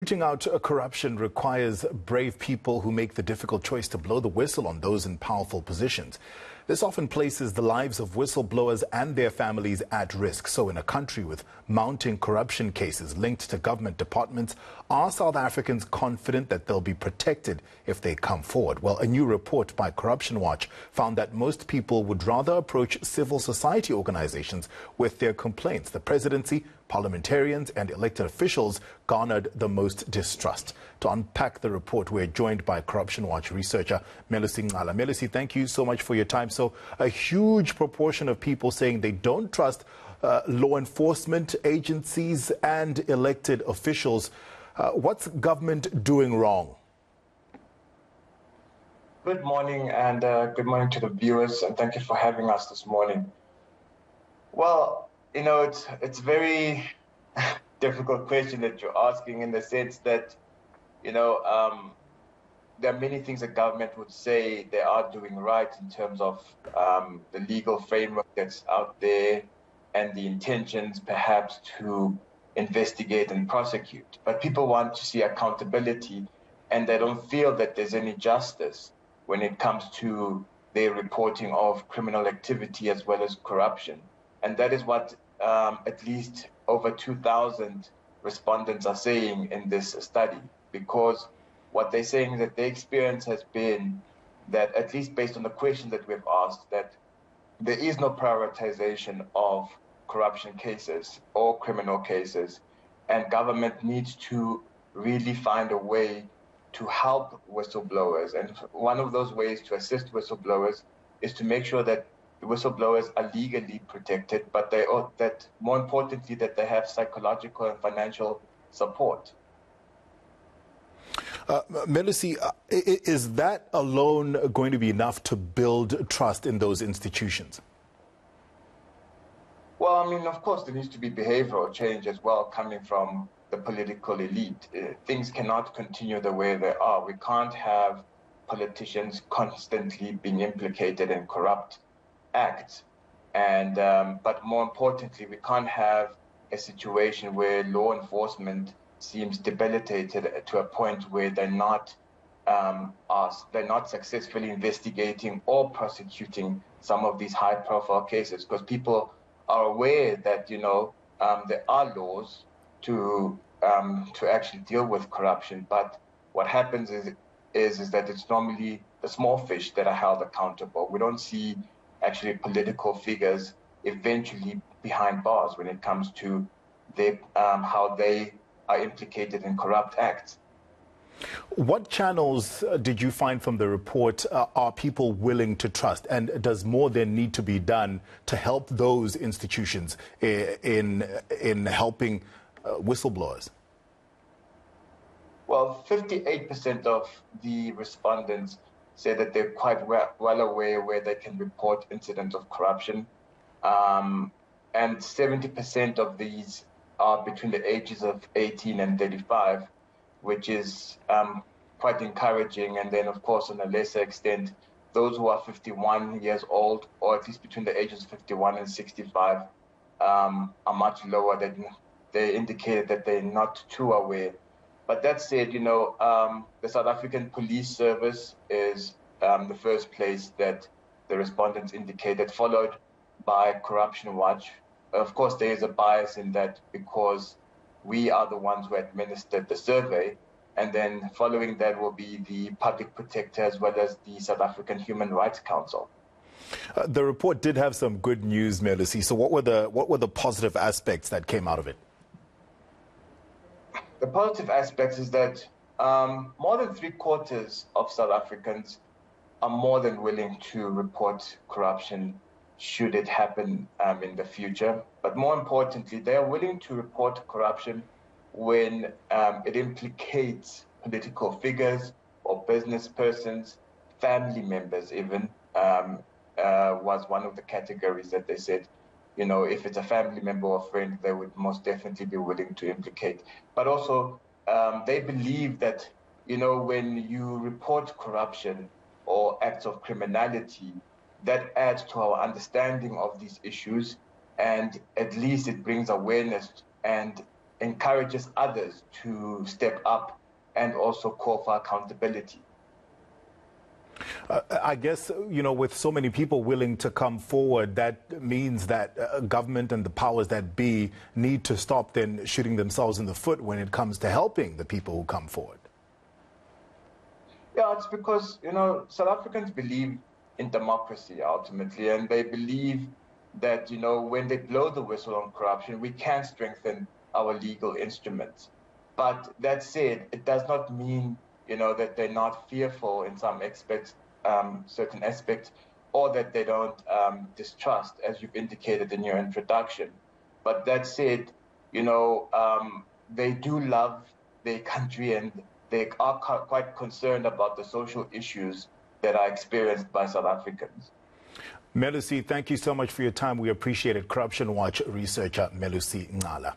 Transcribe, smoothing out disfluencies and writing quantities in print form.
Rooting out corruption requires brave people who make the difficult choice to blow the whistle on those in powerful positions. This often places the lives of whistleblowers and their families at risk. So in a country with mounting corruption cases linked to government departments, are South Africans confident that they'll be protected if they come forward? Well, a new report by Corruption Watch found that most people would rather approach civil society organizations with their complaints. The presidency, parliamentarians and elected officials garnered the most distrust. To unpack the report, we're joined by Corruption Watch researcher Melusi Ncala. Melusi, thank you so much for your time. So a huge proportion of people saying they don't trust law enforcement agencies and elected officials. What's government doing wrong? Good morning, and good morning to the viewers, and thank you for having us this morning. Well, you know, it's very difficult question that you're asking, in the sense that, you know, there are many things the government would say they are doing right in terms of the legal framework that's out there and the intentions perhaps to investigate and prosecute. But people want to see accountability, and they don't feel that there's any justice when it comes to their reporting of criminal activity as well as corruption. And that is what at least over 2,000 respondents are saying in this study, because what they're saying is that their experience has been that, at least based on the question that we've asked, that there is no prioritization of corruption cases or criminal cases, and government needs to really find a way to help whistleblowers. And one of those ways to assist whistleblowers is to make sure that the whistleblowers are legally protected, but that more importantly, that they have psychological and financial support. Melusi, is that alone going to be enough to build trust in those institutions? Well, I mean, of course, there needs to be behavioral change as well coming from the political elite. Things cannot continue the way they are. We can't have politicians constantly being implicated in corrupt acts. And but more importantly, we can't have a situation where law enforcement seems debilitated to a point where they're not successfully investigating or prosecuting some of these high-profile cases, because people are aware that, you know, there are laws to actually deal with corruption. But what happens is that it's normally the small fish that are held accountable. We don't see actually political figures eventually behind bars when it comes to how they are implicated in corrupt acts. What channels did you find from the report are people willing to trust, and does more then need to be done to help those institutions in helping whistleblowers? Well, 58% of the respondents say that they're quite well aware where they can report incidents of corruption, and 70% of these are between the ages of 18 and 35, which is quite encouraging. And then, of course, on a lesser extent, those who are 51 years old, or at least between the ages of 51 and 65, are much lower. They indicated that they're not too aware. But that said, you know, the South African Police Service is the first place that the respondents indicated, followed by Corruption Watch. Of course, there is a bias in that because we are the ones who administered the survey, and then following that will be the Public Protector as well as the South African Human Rights Council. The report did have some good news, Melusi. So what were the positive aspects that came out of it? The positive aspects is that more than 3/4 of South Africans are more than willing to report corruption should it happen in the future. But more importantly, they are willing to report corruption when it implicates political figures or business persons, family members even, was one of the categories that they said, you know, if it's a family member or friend, they would most definitely be willing to implicate. But also, they believe that, you know, when you report corruption or acts of criminality, that adds to our understanding of these issues, and at least it brings awareness and encourages others to step up and also call for accountability. I guess, with so many people willing to come forward, that means that government and the powers that be need to stop then shooting themselves in the foot when it comes to helping the people who come forward. Yeah, it's because, South Africans believe in democracy ultimately, and they believe that, when they blow the whistle on corruption, we can strengthen our legal instruments. But that said, it does not mean that they're not fearful in some aspects, certain aspects, or that they don't distrust, as you've indicated in your introduction. But that said, they do love their country, and they are quite concerned about the social issues that are experienced by South Africans. Melusi, thank you so much for your time. We appreciate it. Corruption Watch researcher Melusi Ncala.